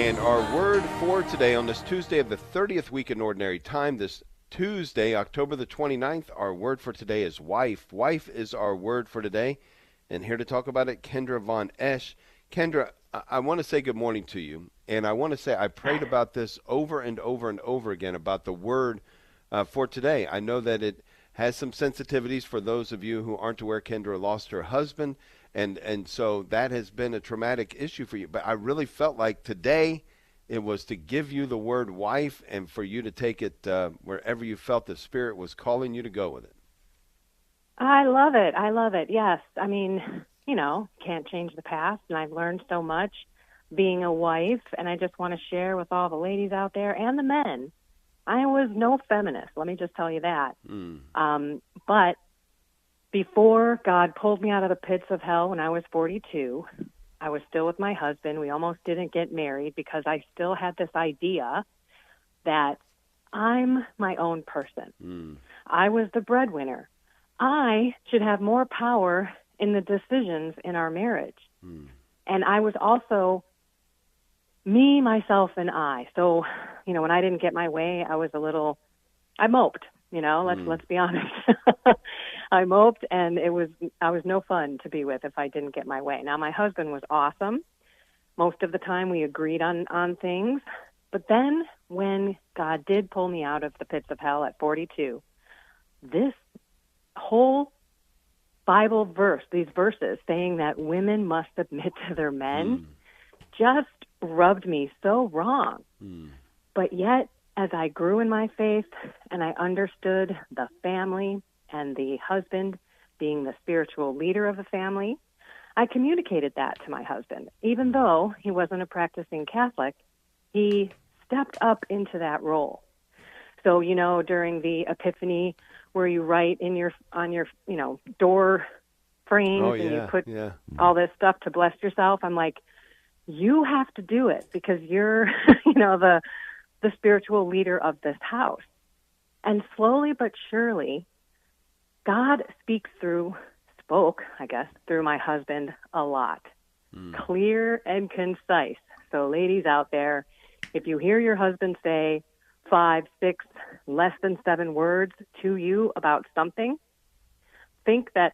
And our word for today on this Tuesday of the 30th week in Ordinary Time, this Tuesday, October the 29th, our word for today is wife. Wife is our word for today. And here to talk about it, Kendra Von Esh. Kendra, I want to say good morning to you. And I want to say I prayed about this over and over and over again about the word for today. I know that it has some sensitivities for those of you who aren't aware. Kendra lost her husband. And so that has been a traumatic issue for you. But I really felt like today it was to give you the word wife and for you to take it wherever you felt the Spirit was calling you to go with it. I love it. I love it. Yes. I mean, can't change the past. And I've learned so much being a wife. And I just want to share with all the ladies out there and the men. I was no feminist. Let me just tell you that. But before God pulled me out of the pits of hell when I was 42, I was still with my husband. We almost didn't get married because I still had this idea that I'm my own person. I was the breadwinner. I should have more power in the decisions in our marriage. And I was also me, myself, and I. So, when I didn't get my way, I moped. Let's be honest. I moped, and I was no fun to be with if I didn't get my way. Now, my husband was awesome. Most of the time, we agreed on things. But then, when God did pull me out of the pits of hell at 42, this whole Bible verse, these verses saying that women must submit to their men, just rubbed me so wrong. But yet, as I grew in my faith and I understood the family and the husband being the spiritual leader of the family, I communicated that to my husband. Even though he wasn't a practicing Catholic, he stepped up into that role. So, during the Epiphany where you write on your door frames you put all this stuff to bless yourself, I'm like, you have to do it because you're, the spiritual leader of this house. And slowly but surely, God spoke, through my husband a lot. Clear and concise. So ladies out there, if you hear your husband say 5, 6, less than 7 words to you about something, think that,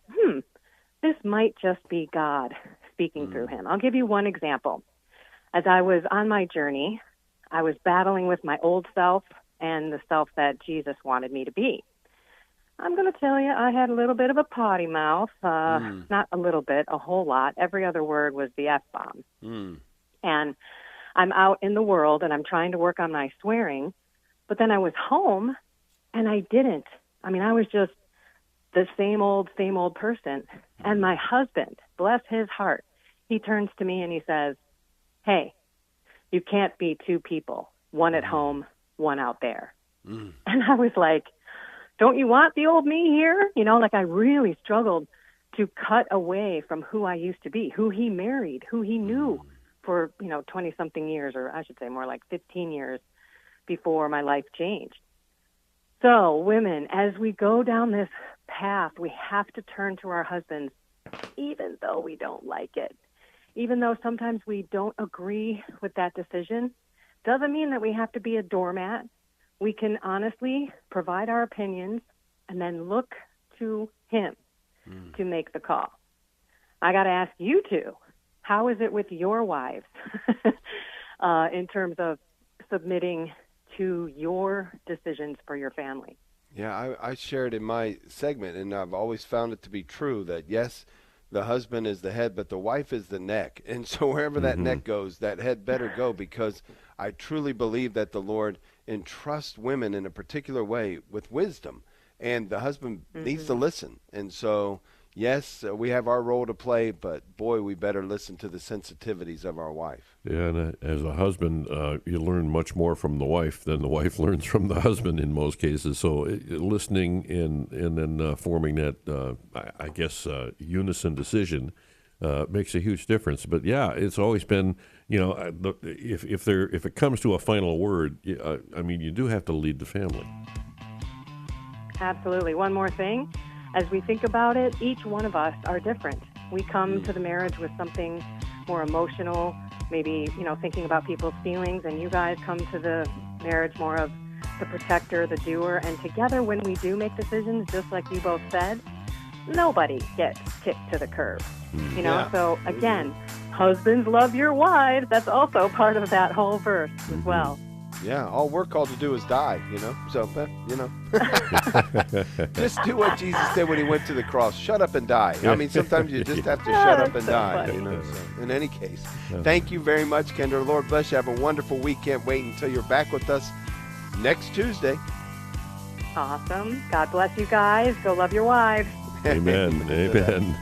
this might just be God speaking through him. I'll give you one example. As I was on my journey, I was battling with my old self and the self that Jesus wanted me to be. I'm going to tell you, I had a little bit of a potty mouth. Not a little bit, a whole lot. Every other word was the F-bomb. And I'm out in the world, and I'm trying to work on my swearing. But then I was home, and I didn't. I mean, I was just the same old person. And my husband, bless his heart, he turns to me and he says, hey, you can't be 2 people, one at home, one out there. And I was like, don't you want the old me here? I really struggled to cut away from who I used to be, who he married, who he knew for, 20-something years, or I should say more like 15 years before my life changed. So, women, as we go down this path, we have to turn to our husbands, even though we don't like it. Even though sometimes we don't agree with that decision, doesn't mean that we have to be a doormat. We can honestly provide our opinions and then look to him to make the call. I got to ask you two, how is it with your wives in terms of submitting to your decisions for your family? Yeah, I shared in my segment, and I've always found it to be true that, yes, the husband is the head, but the wife is the neck. And so wherever that neck goes, that head better go, because I truly believe that the Lord entrusts women in a particular way with wisdom, and the husband needs to listen. And so, yes, we have our role to play, but boy, we better listen to the sensitivities of our wife. Yeah, and as a husband, you learn much more from the wife than the wife learns from the husband in most cases. So listening and then forming that, unison decision makes a huge difference. But yeah, it's always been, if it comes to a final word, you do have to lead the family. Absolutely. One more thing. As we think about it, each one of us are different. We come to the marriage with something more emotional, maybe, thinking about people's feelings, and you guys come to the marriage more of the protector, the doer, and together when we do make decisions, just like you both said, nobody gets kicked to the curb. So again, husbands, love your wives. That's also part of that whole verse as well. Yeah, all we're called to do is die, So, just do what Jesus said when he went to the cross. Shut up and die. I mean, sometimes you just have to shut up and die, So, in any case, thank you very much, Kendra. Lord bless you. Have a wonderful week. Can't wait until you're back with us next Tuesday. Awesome. God bless you guys. Go love your wives. Amen. Amen.